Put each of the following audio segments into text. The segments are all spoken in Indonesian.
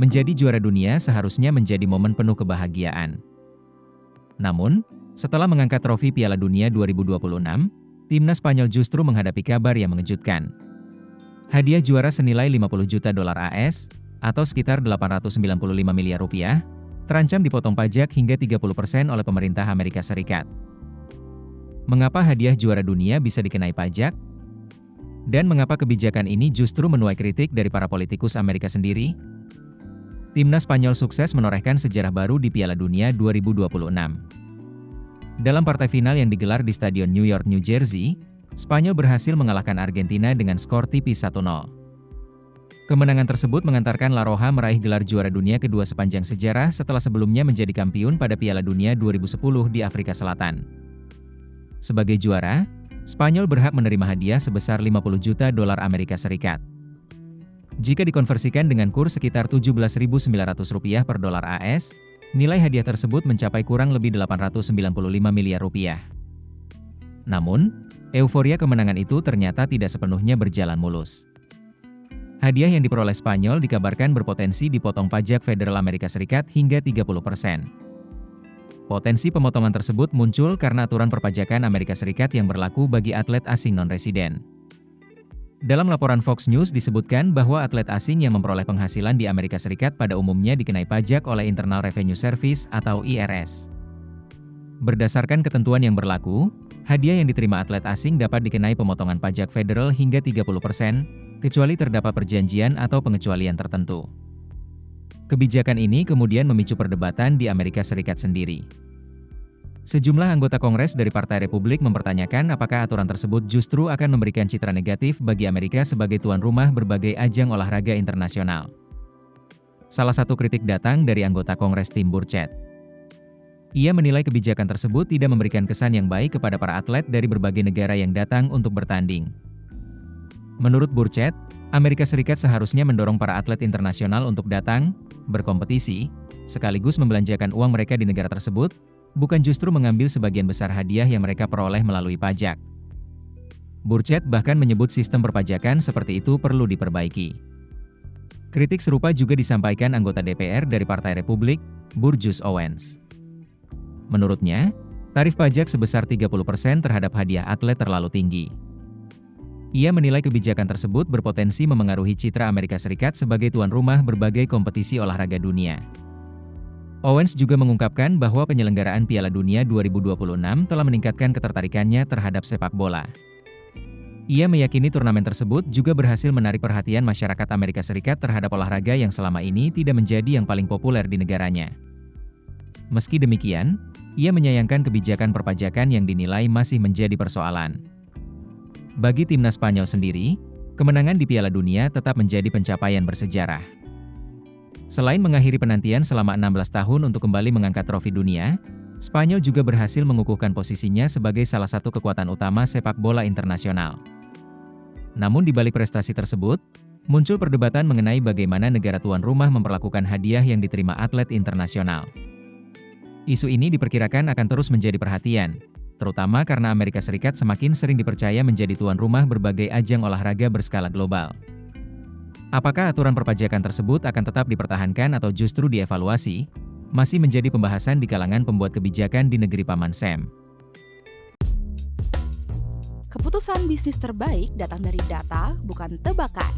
Menjadi juara dunia seharusnya menjadi momen penuh kebahagiaan. Namun, setelah mengangkat trofi Piala Dunia 2026, timnas Spanyol justru menghadapi kabar yang mengejutkan. Hadiah juara senilai 50 juta dolar AS, atau sekitar 895 miliar rupiah, terancam dipotong pajak hingga 30% oleh pemerintah Amerika Serikat. Mengapa hadiah juara dunia bisa dikenai pajak? Dan mengapa kebijakan ini justru menuai kritik dari para politikus Amerika sendiri? Timnas Spanyol sukses menorehkan sejarah baru di Piala Dunia 2026. Dalam partai final yang digelar di Stadion New York, New Jersey, Spanyol berhasil mengalahkan Argentina dengan skor tipis 1-0. Kemenangan tersebut mengantarkan La Roja meraih gelar juara dunia kedua sepanjang sejarah setelah sebelumnya menjadi kampiun pada Piala Dunia 2010 di Afrika Selatan. Sebagai juara, Spanyol berhak menerima hadiah sebesar 50 juta dolar Amerika Serikat. Jika dikonversikan dengan kurs sekitar 17.900 rupiah per dolar AS, nilai hadiah tersebut mencapai kurang lebih 895 miliar rupiah. Namun, euforia kemenangan itu ternyata tidak sepenuhnya berjalan mulus. Hadiah yang diperoleh Spanyol dikabarkan berpotensi dipotong pajak federal Amerika Serikat hingga 30%. Potensi pemotongan tersebut muncul karena aturan perpajakan Amerika Serikat yang berlaku bagi atlet asing non-residen. Dalam laporan Fox News disebutkan bahwa atlet asing yang memperoleh penghasilan di Amerika Serikat pada umumnya dikenai pajak oleh Internal Revenue Service atau IRS. Berdasarkan ketentuan yang berlaku, hadiah yang diterima atlet asing dapat dikenai pemotongan pajak federal hingga 30%, kecuali terdapat perjanjian atau pengecualian tertentu. Kebijakan ini kemudian memicu perdebatan di Amerika Serikat sendiri. Sejumlah anggota Kongres dari Partai Republik mempertanyakan apakah aturan tersebut justru akan memberikan citra negatif bagi Amerika sebagai tuan rumah berbagai ajang olahraga internasional. Salah satu kritik datang dari anggota Kongres Tim Burchett. Ia menilai kebijakan tersebut tidak memberikan kesan yang baik kepada para atlet dari berbagai negara yang datang untuk bertanding. Menurut Burchett, Amerika Serikat seharusnya mendorong para atlet internasional untuk datang, berkompetisi, sekaligus membelanjakan uang mereka di negara tersebut, bukan justru mengambil sebagian besar hadiah yang mereka peroleh melalui pajak. Burchett bahkan menyebut sistem perpajakan seperti itu perlu diperbaiki. Kritik serupa juga disampaikan anggota DPR dari Partai Republik, Burgess Owens. Menurutnya, tarif pajak sebesar 30% terhadap hadiah atlet terlalu tinggi. Ia menilai kebijakan tersebut berpotensi memengaruhi citra Amerika Serikat sebagai tuan rumah berbagai kompetisi olahraga dunia. Owens juga mengungkapkan bahwa penyelenggaraan Piala Dunia 2026 telah meningkatkan ketertarikannya terhadap sepak bola. Ia meyakini turnamen tersebut juga berhasil menarik perhatian masyarakat Amerika Serikat terhadap olahraga yang selama ini tidak menjadi yang paling populer di negaranya. Meski demikian, ia menyayangkan kebijakan perpajakan yang dinilai masih menjadi persoalan. Bagi timnas Spanyol sendiri, kemenangan di Piala Dunia tetap menjadi pencapaian bersejarah. Selain mengakhiri penantian selama 16 tahun untuk kembali mengangkat trofi dunia, Spanyol juga berhasil mengukuhkan posisinya sebagai salah satu kekuatan utama sepak bola internasional. Namun di balik prestasi tersebut, muncul perdebatan mengenai bagaimana negara tuan rumah memperlakukan hadiah yang diterima atlet internasional. Isu ini diperkirakan akan terus menjadi perhatian, terutama karena Amerika Serikat semakin sering dipercaya menjadi tuan rumah berbagai ajang olahraga berskala global. Apakah aturan perpajakan tersebut akan tetap dipertahankan atau justru dievaluasi, masih menjadi pembahasan di kalangan pembuat kebijakan di negeri Paman Sam. Keputusan bisnis terbaik datang dari data, bukan tebakan.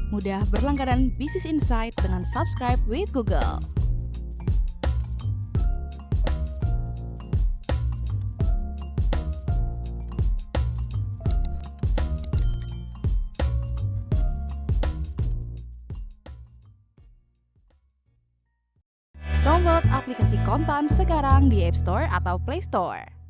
Mudah berlangganan Business Insight dengan subscribe with Google. Download aplikasi Kontan sekarang di App Store atau Play Store.